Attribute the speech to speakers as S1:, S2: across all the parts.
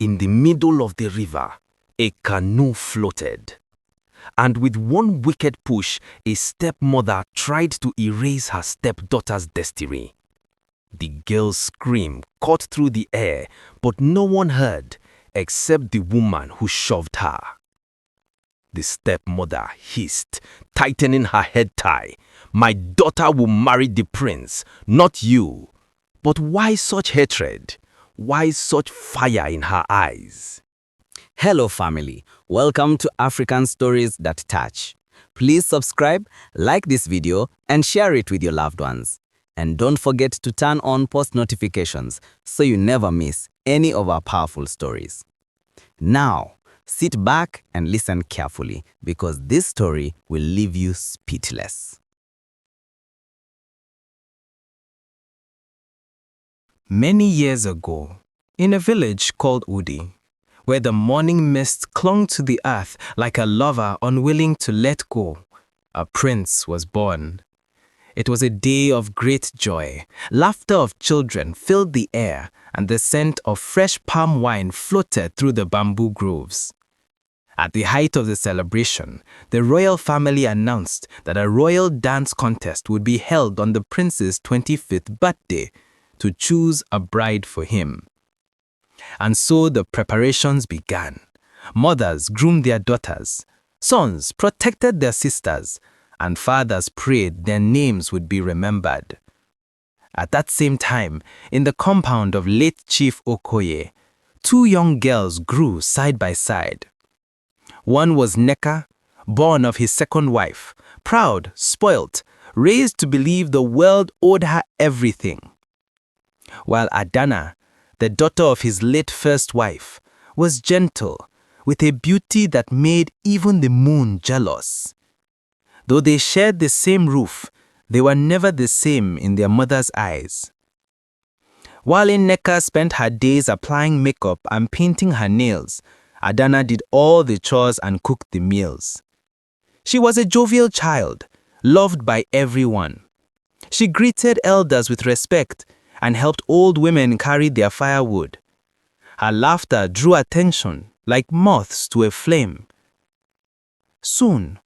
S1: In the middle of the river, a canoe floated. And with one wicked push, a stepmother tried to erase her stepdaughter's destiny. The girl's scream cut through the air, but no one heard except the woman who shoved her. The stepmother hissed, tightening her head tie, "My daughter will marry the prince, not you." But why such hatred? Why such fire in her eyes?
S2: Hello family, welcome to African Stories That Touch. Please subscribe, like this video and share it with your loved ones. And don't forget to turn on post notifications so you never miss any of our powerful stories. Now, sit back and listen carefully because this story will leave you speechless.
S3: Many years ago, in a village called Udi, where the morning mist clung to the earth like a lover unwilling to let go, a prince was born. It was a day of great joy. Laughter of children filled the air, and the scent of fresh palm wine floated through the bamboo groves. At the height of the celebration, the royal family announced that a royal dance contest would be held on the prince's 25th birthday to choose a bride for him. And so the preparations began. Mothers groomed their daughters, sons protected their sisters, and fathers prayed their names would be remembered. At that same time, in the compound of late Chief Okoye, two young girls grew side by side. One was Neca, born of his second wife, proud, spoilt, raised to believe the world owed her everything. While Adana, the daughter of his late first wife, was gentle, with a beauty that made even the moon jealous. Though they shared the same roof, they were never the same in their mother's eyes. While Neca spent her days applying makeup and painting her nails, Adana did all the chores and cooked the meals. She was a jovial child, loved by everyone. She greeted elders with respect and helped old women carry their firewood. Her laughter drew attention like moths to a flame. Soon,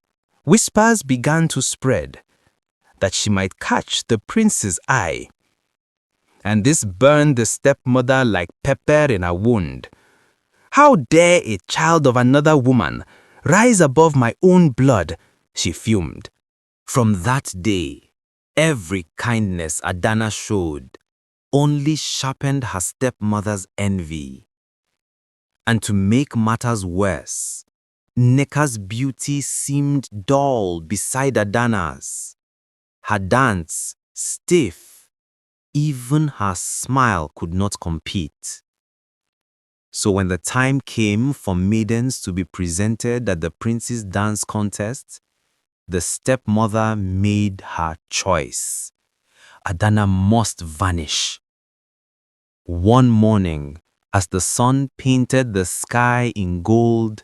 S3: whispers began to spread that she might catch the prince's eye. And this burned the stepmother like pepper in a wound. How dare a child of another woman rise above my own blood, she fumed. From that day, every kindness Adana showed only sharpened her stepmother's envy. And to make matters worse, Neca's beauty seemed dull beside Adana's. Her dance, stiff, even her smile could not compete. So when the time came for maidens to be presented at the prince's dance contest, the stepmother made her choice. Adana must vanish. One morning, as the sun painted the sky in gold,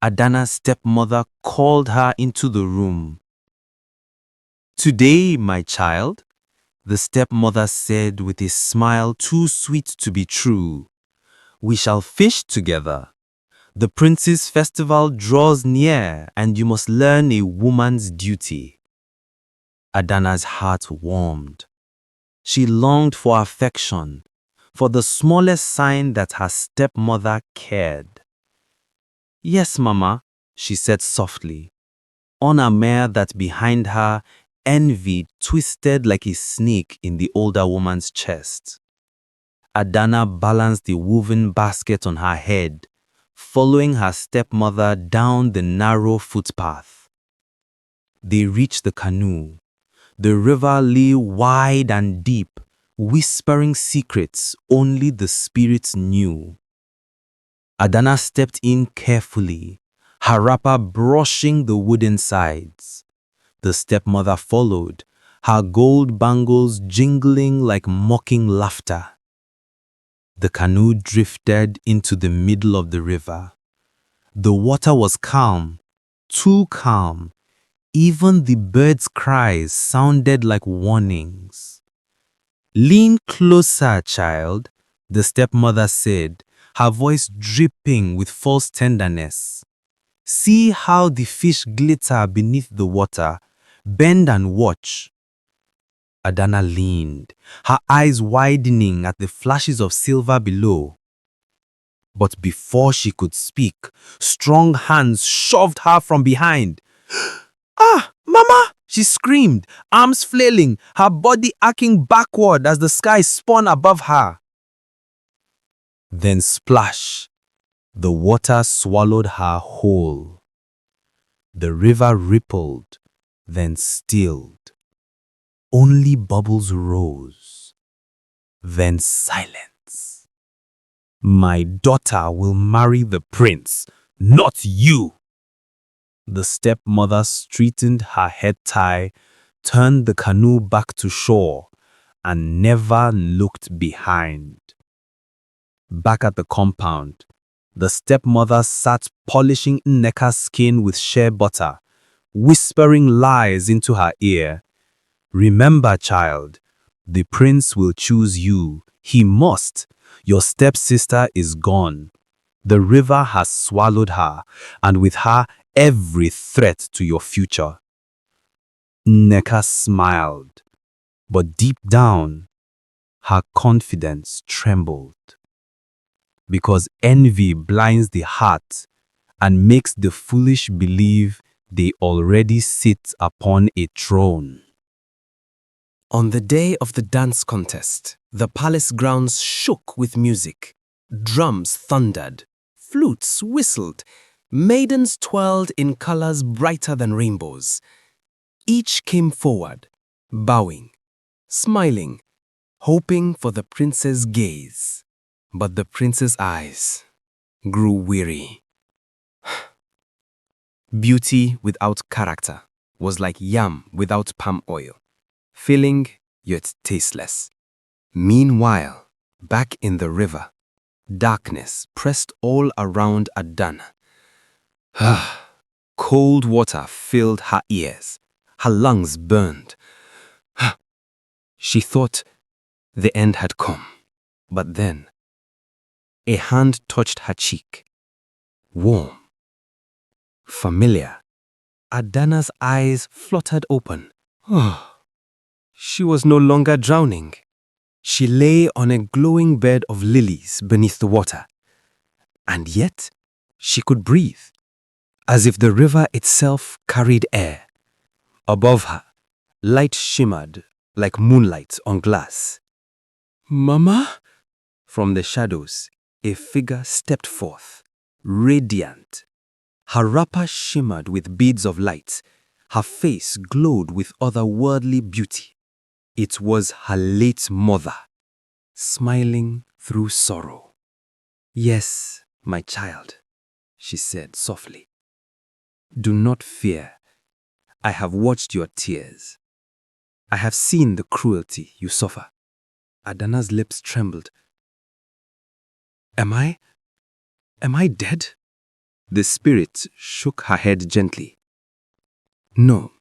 S3: Adana's stepmother called her into the room. "Today, my child," the stepmother said with a smile too sweet to be true, "we shall fish together. The prince's festival draws near and you must learn a woman's duty." Adana's heart warmed. She longed for affection, for the smallest sign that her stepmother cared. "Yes, Mama," she said softly, on a mare that behind her envy twisted like a snake in the older woman's chest. Adana balanced the woven basket on her head, following her stepmother down the narrow footpath. They reached the canoe. The river lay wide and deep, whispering secrets only the spirits knew. Adana stepped in carefully, her wrapper brushing the wooden sides. The stepmother followed, her gold bangles jingling like mocking laughter. The canoe drifted into the middle of the river. The water was calm, too calm. Even the birds' cries sounded like warnings. "Lean closer, child," the stepmother said,
S4: her voice dripping with false tenderness. See how the fish glitter beneath the water. Bend and watch. Adana leaned, her eyes widening at the flashes of silver below. But before she could speak, strong hands shoved her from behind. "Ah, Mama!" she screamed, arms flailing, her body arcing backward as the sky spun above her. Then splash! The water swallowed her whole. The river rippled, then stilled. Only bubbles rose, then silence. "My daughter will marry the prince, not you." The stepmother straightened her head tie, turned the canoe back to shore, and never looked behind. Back at the compound, the stepmother sat polishing Neca's skin with shea butter, whispering lies into her ear. "Remember, child, the prince will choose you. He must. Your stepsister is gone. The river has swallowed her, and with her, every threat to your future." Neca smiled, but deep down, her confidence trembled. Because envy blinds the heart and makes the foolish believe they already sit upon a throne.
S3: On the day of the dance contest, the palace grounds shook with music. Drums thundered, flutes whistled, maidens twirled in colors brighter than rainbows. Each came forward, bowing, smiling, hoping for the prince's gaze. But the prince's eyes grew weary. Beauty without character was like yam without palm oil, filling yet tasteless. Meanwhile, back in the river, darkness pressed all around Adana. Cold water filled her ears. Her lungs burned. She thought the end had come. But then, a hand touched her cheek. Warm. Familiar. Adana's eyes fluttered open. She was no longer drowning. She lay on a glowing bed of lilies beneath the water. And yet, she could breathe, as if the river itself carried air. Above her, light shimmered like moonlight on glass. "Mama?" From the shadows, a figure stepped forth, radiant. Her wrapper shimmered with beads of light. Her face glowed with otherworldly beauty. It was her late mother, smiling through sorrow. "Yes, my child," she said softly. "Do not fear. I have watched your tears. I have seen the cruelty you suffer." Adana's lips trembled. Am I dead?" The spirit shook her head gently. "No,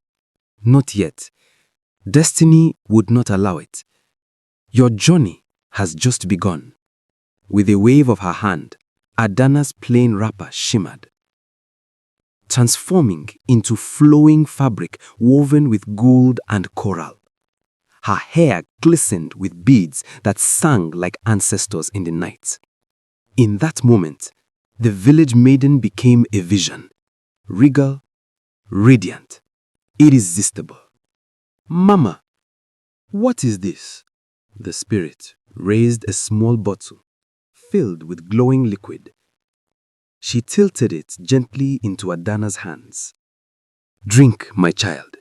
S3: not yet. Destiny would not allow it. Your journey has just begun." With a wave of her hand, Adana's plain wrapper shimmered, transforming into flowing fabric woven with gold and coral. Her hair glistened with beads that sang like ancestors in the night. In that moment, the village maiden became a vision, regal, radiant, irresistible. "Mama, what is this?" The spirit raised a small bottle filled with glowing liquid. She tilted it gently into Adana's hands. "Drink, my child.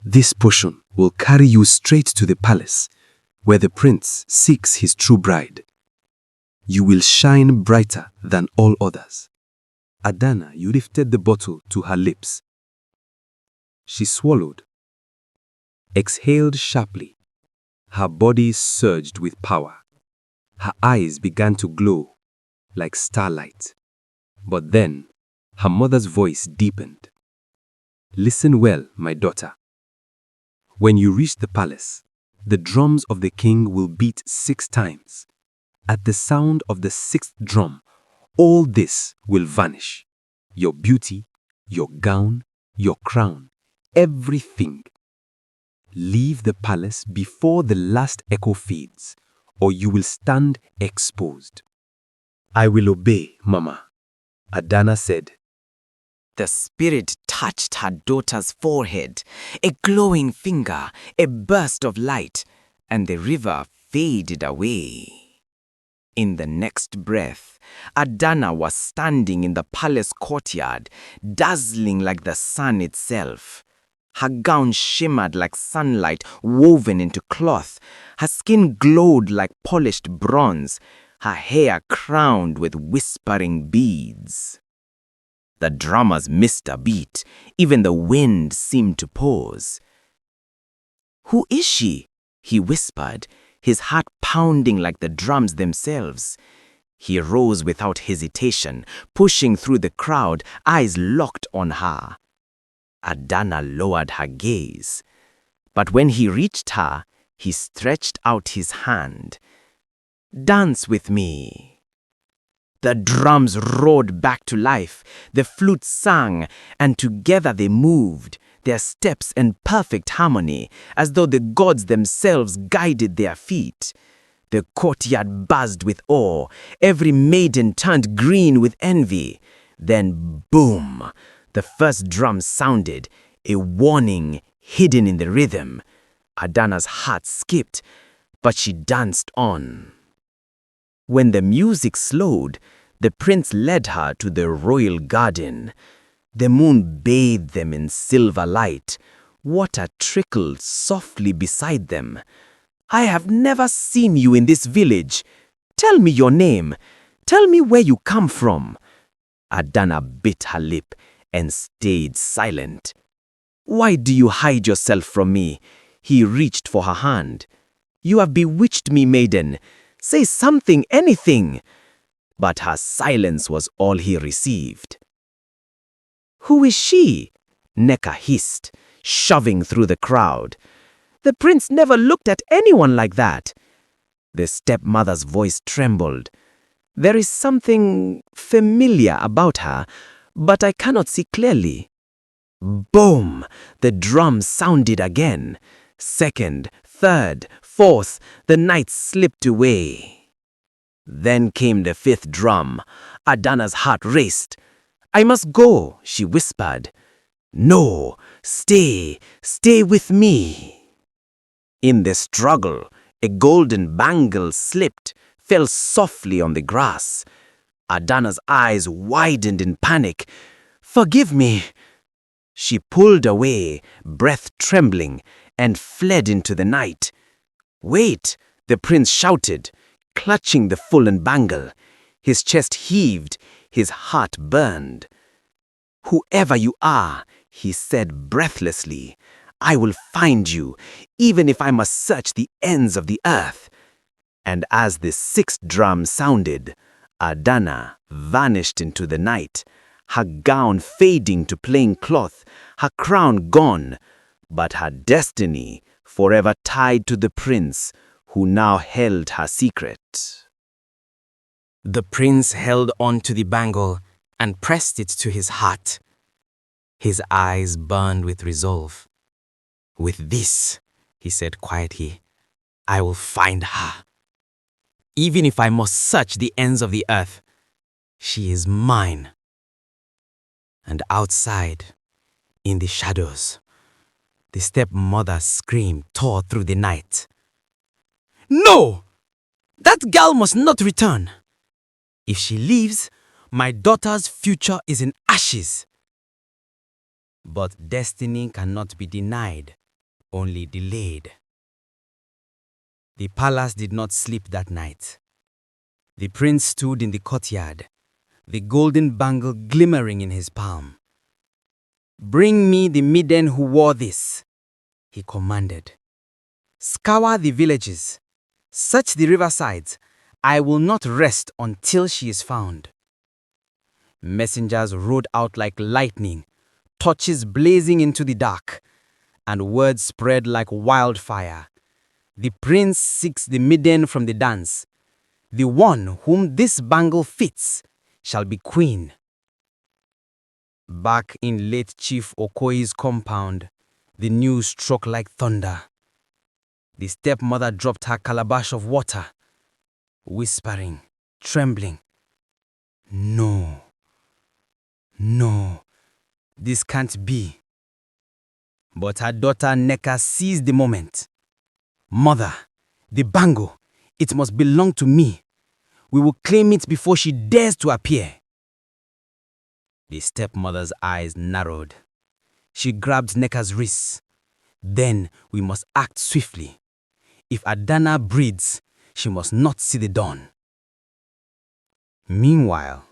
S3: This potion will carry you straight to the palace, where the prince seeks his true bride. You will shine brighter than all others." Adana lifted the bottle to her lips. She swallowed, exhaled sharply. Her body surged with power. Her eyes began to glow like starlight. But then, her mother's voice deepened. "Listen well, my daughter. When you reach the palace, the drums of the king will beat 6 times,
S4: At the sound of the sixth drum, all this will vanish. Your beauty, your gown, your crown, everything. Leave the palace before the last echo fades, or you will stand exposed. I will obey, Mama, Adana said.
S2: The spirit touched her daughter's forehead, a glowing finger, a burst of light, and the river faded away. In the next breath, Adana was standing in the palace courtyard, dazzling like the sun itself. Her gown shimmered like sunlight woven into cloth. Her skin glowed like polished bronze, her hair crowned with whispering beads. The drummers missed a beat. Even the wind seemed to pause. "Who is she?" he whispered, his heart pounding like the drums themselves. He rose without hesitation, pushing through the crowd, eyes locked on her. Adana lowered her gaze. But when he reached her, he stretched out his hand. "Dance with me." The drums roared back to life, the flute sang, and together they moved, their steps in perfect harmony, as though the gods themselves guided their feet. The courtyard buzzed with awe, every maiden turned green with envy. Then boom! The first drum sounded, a warning hidden in the rhythm. Adana's heart skipped, but she danced on. When the music slowed, the prince led her to the royal garden. The moon bathed them in silver light. Water trickled softly beside them. "I have never seen you in this village. Tell me your name. Tell me where you come from." Adana bit her lip and stayed silent. "Why do you hide yourself from me?" He reached for her hand. "You have bewitched me, maiden. Say something, anything." But her silence was all he received. "Who is she?" Neca hissed, shoving through the crowd. "The prince never looked at anyone like that." The stepmother's voice trembled. "There is something familiar about her, but I cannot see clearly." Boom! The drums sounded again. Second, third, fourth, the night slipped away. Then came the fifth drum. Adana's heart raced. "I must go," she whispered. "No, stay with me." In the struggle, a golden bangle slipped, fell softly on the grass. Adana's eyes widened in panic. "Forgive me." She pulled away, breath trembling, and fled into the night. "Wait!" the prince shouted, clutching the fallen bangle. His chest heaved, his heart burned. "Whoever you are," he said breathlessly, "I will find you, even if I must search the ends of the earth." And as the sixth drum sounded, Adana vanished into the night, her gown fading to plain cloth, her crown gone, but her destiny forever tied to the prince who now held her secret. The prince held on to the bangle and pressed it to his heart. His eyes burned with resolve. "With this," he said quietly, "I will find her. Even if I must search the ends of the earth, she is mine." And outside, in the shadows, the stepmother's scream tore through the night. "No! That girl must not return. If she leaves, my daughter's future is in ashes." But destiny cannot be denied, only delayed. The palace did not sleep that night. The prince stood in the courtyard, the golden bangle glimmering in his palm. "Bring me the maiden who wore this," he commanded. "Scour the villages, search the riversides. I will not rest until she is found." Messengers rode out like lightning, torches blazing into the dark, and word spread like wildfire. "The prince seeks the maiden from the dance. The one whom this bangle fits shall be queen. Back in late Chief Okoye's compound, the news struck like thunder. The stepmother dropped her calabash of water, whispering, trembling, "No, no, this can't be." But her daughter Neca seized the moment. "Mother, the bangle, it must belong to me. We will claim it before she dares to appear." The stepmother's eyes narrowed. She grabbed Neca's wrist. "Then we must act swiftly. If Adana breathes, she must not see the dawn." Meanwhile,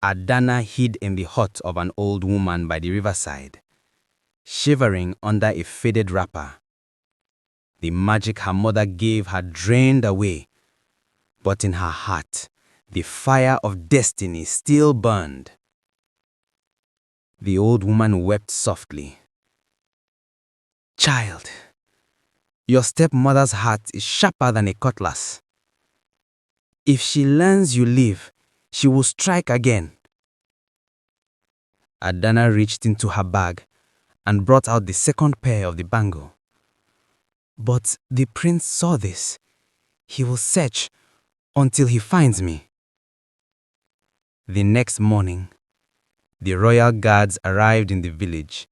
S2: Adana hid in the hut of an old woman by the riverside, shivering under a faded wrapper. The magic her mother gave her drained away, but in her heart, the fire of destiny still burned. The old woman wept softly. "Child, your stepmother's heart is sharper than a cutlass. If she learns you live, she will strike again." Adana reached into her bag and brought out the second pair of the bangle. "But the prince saw this. He will search until he finds me." The next morning, the royal guards arrived in the village,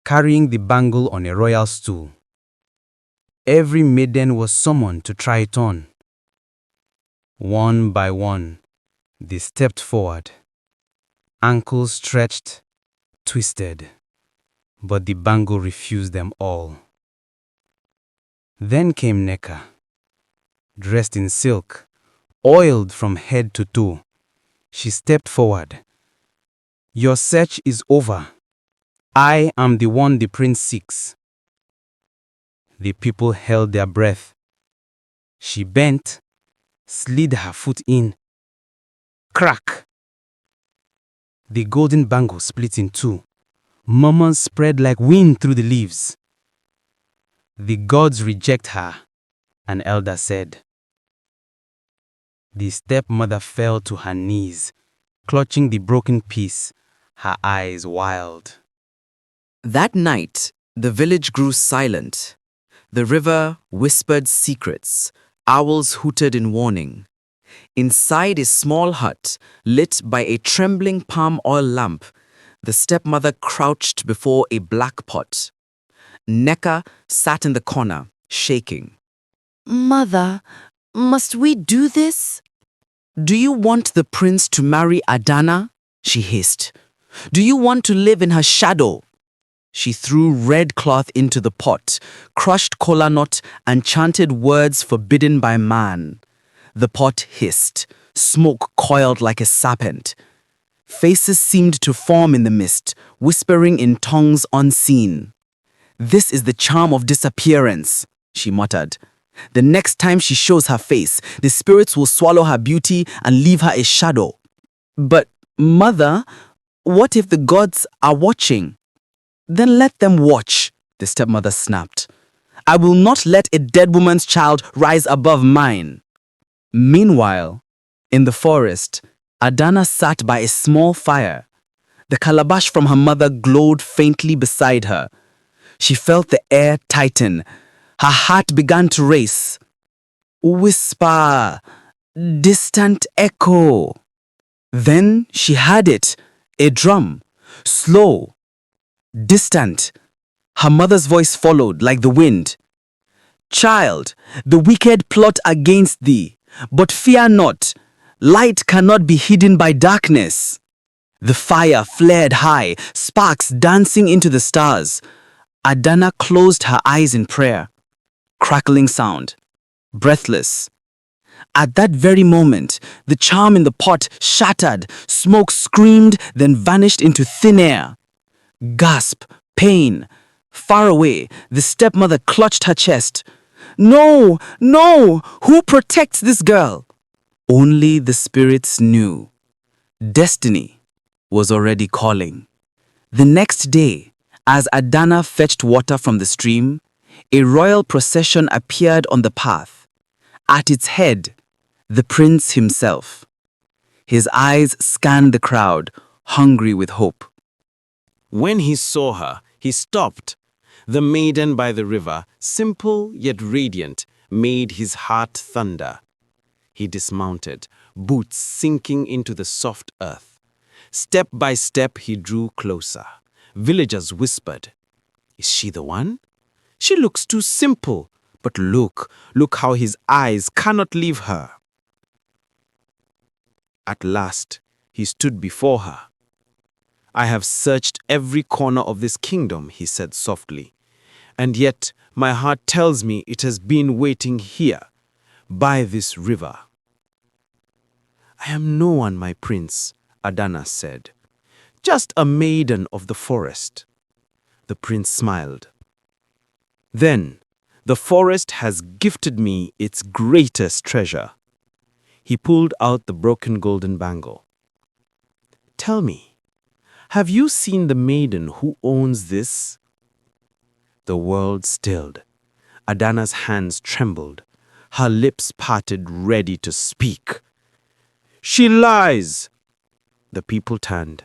S2: carrying the bangle on a royal stool. Every maiden was summoned to try it on. One by one, they stepped forward, ankles stretched, twisted, but the bangle refused them all. Then came Neca, dressed in silk, oiled from head to toe. She stepped forward. "Your search is over. I am the one the prince seeks." The people held their breath. She bent, slid her foot in. Crack! The golden bangle split in two. Murmurs spread like wind through the leaves. "The gods reject her," an elder said. The stepmother fell to her knees, clutching the broken piece, her eyes wild.
S5: That night, the village grew silent. The river whispered secrets. Owls hooted in warning. Inside a small hut, lit by a trembling palm oil lamp, the stepmother crouched before a black pot. Neca sat in the corner, shaking.
S6: "Mother, must we do this?"
S5: "Do you want the prince to marry Adana?" she hissed. "Do you want to live in her shadow?" She threw red cloth into the pot, crushed kola nut, and chanted words forbidden by man. The pot hissed. Smoke coiled like a serpent. Faces seemed to form in the mist, whispering in tongues unseen. "This is the charm of disappearance," she muttered. "The next time she shows her face, the spirits will swallow her beauty and leave her a shadow." "But, mother, what if the gods are watching?" "Then let them watch," the stepmother snapped. "I will not let a dead woman's child rise above mine." Meanwhile, in the forest, Adana sat by a small fire. The calabash from her mother glowed faintly beside her. She felt the air tighten. Her heart began to race. Whisper, distant echo. Then she heard it, a drum, slow, distant. Her mother's voice followed like the wind. "Child, the wicked plot against thee, but fear not. Light cannot be hidden by darkness." The fire flared high, sparks dancing into the stars. Adana closed her eyes in prayer. Crackling sound, breathless. At that very moment, the charm in the pot shattered, smoke screamed, then vanished into thin air. Gasp, pain. Far away, the stepmother clutched her chest. "No, no! Who protects this girl?" Only the spirits knew. Destiny was already calling. The next day, as Adana fetched water from the stream, a royal procession appeared on the path. At its head, The prince himself. His eyes scanned the crowd, hungry with hope.
S7: When he saw her, he stopped. The maiden by the river, simple yet radiant, made his heart thunder. He dismounted, boots sinking into the soft earth. Step by step he drew closer. Villagers whispered, "Is she the one? She looks too simple, but look how his eyes cannot leave her." At last, he stood before her. "I have searched every corner of this kingdom," he said softly, "and yet my heart tells me it has been waiting here, by this river." "I am no one, my prince," Adana said, "just a maiden of the forest." The prince smiled. "Then, the forest has gifted me its greatest treasure." He pulled out the broken golden bangle. "Tell me, have you seen the maiden who owns this?" The world stilled. Adana's hands trembled. Her lips parted, ready to speak. "She lies!" The people turned.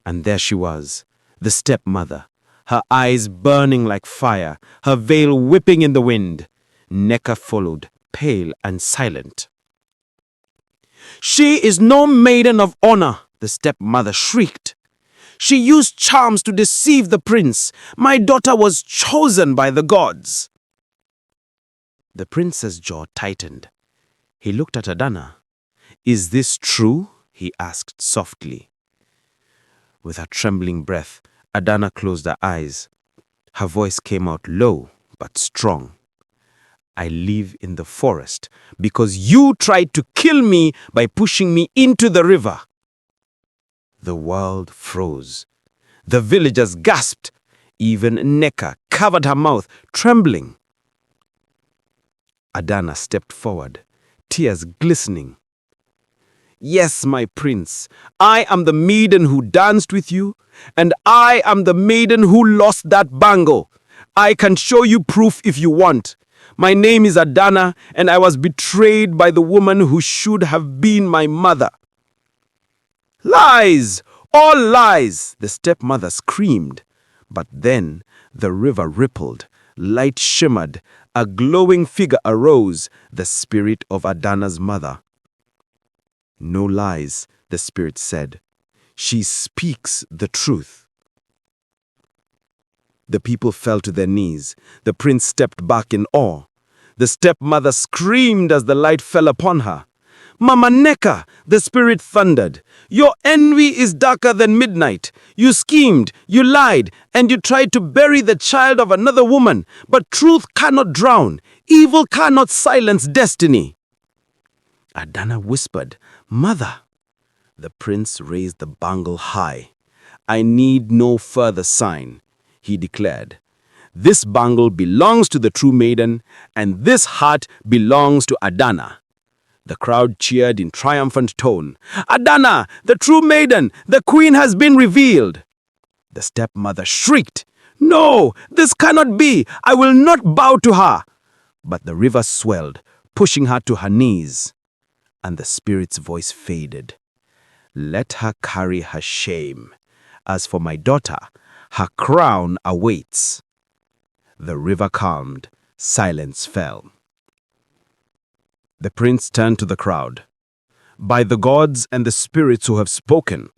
S7: And there she was, the stepmother, her eyes burning like fire, her veil whipping in the wind. Neca followed, pale and silent. "She is no maiden of honor," the stepmother shrieked. "She used charms to deceive the prince. My daughter was chosen by the gods." The prince's jaw tightened. He looked at Adana. "Is this true?" he asked softly. With her trembling breath, Adana closed her eyes. Her voice came out low but strong. "I live in the forest because you tried to kill me by pushing me into the river." The world froze. The villagers gasped. Even Neca covered her mouth, trembling. Adana stepped forward, tears glistening. "Yes, my prince, I am the maiden who danced with you, and I am the maiden who lost that bangle. I can show you proof if you want. My name is Adana, and I was betrayed by the woman who should have been my mother." "Lies! All lies!" the stepmother screamed. But then the river rippled, light shimmered, a glowing figure arose, the spirit of Adana's mother. "No lies," the spirit said. "She speaks the truth." The people fell to their knees. The prince stepped back in awe. The stepmother screamed as the light fell upon her. "Mama Neca," the spirit thundered, "your envy is darker than midnight. You schemed, you lied, and you tried to bury the child of another woman. But truth cannot drown. Evil cannot silence destiny." Adana whispered, "Mother." The prince raised the bangle high. "I need no further sign," he declared. "This bangle belongs to the true maiden, and this heart belongs to Adana." The crowd cheered in triumphant tone. "Adana, the true maiden, the queen has been revealed." The stepmother shrieked, "No, this cannot be. I will not bow to her." But the river swelled, pushing her to her knees. And the spirit's voice faded. "Let her carry her shame. As for my daughter, her crown awaits." The river calmed. Silence fell. The prince turned to the crowd. "By the gods and the spirits who have spoken,"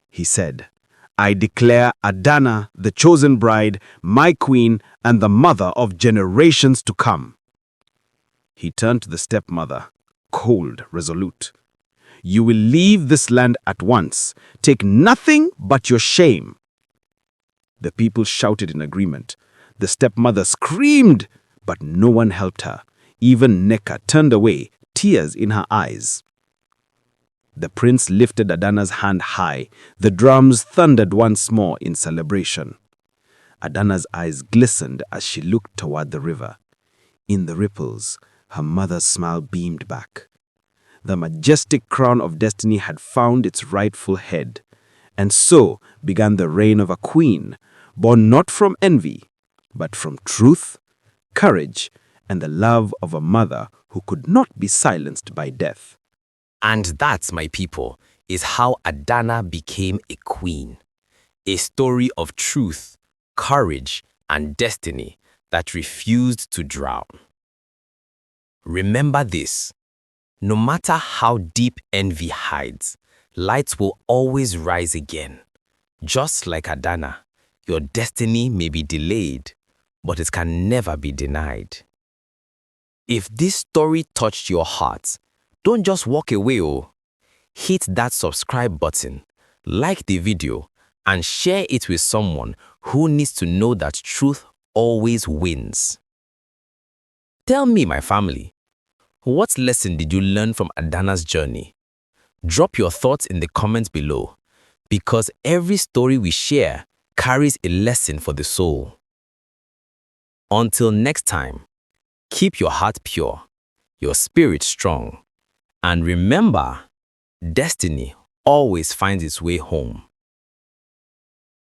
S7: he said, "I declare Adana, the chosen bride, my queen, and the mother of generations to come." He turned to the stepmother, cold, resolute. "You will leave this land at once. Take nothing but your shame." The people shouted in agreement. The stepmother screamed, but no one helped her. Even Neca turned away, tears in her eyes. The prince lifted Adana's hand high. The drums thundered once more in celebration. Adana's eyes glistened as she looked toward the river. In the ripples, her mother's smile beamed back. The majestic crown of destiny had found its rightful head. And so began the reign of a queen, born not from envy, but from truth, courage, and the love of a mother who who could not be silenced by death.
S1: And that, my people, is how Adana became a queen. A story of truth, courage, and destiny that refused to drown. Remember this: no matter how deep envy hides, light will always rise again. Just like Adana, your destiny may be delayed, but it can never be denied. If this story touched your heart, don't just walk away. Hit that subscribe button, like the video, and share it with someone who needs to know that truth always wins. Tell me, my family, what lesson did you learn from Adana's journey? Drop your thoughts in the comments below, because every story we share carries a lesson for the soul. Until next time, keep your heart pure, your spirit strong, and remember, destiny always finds its way home.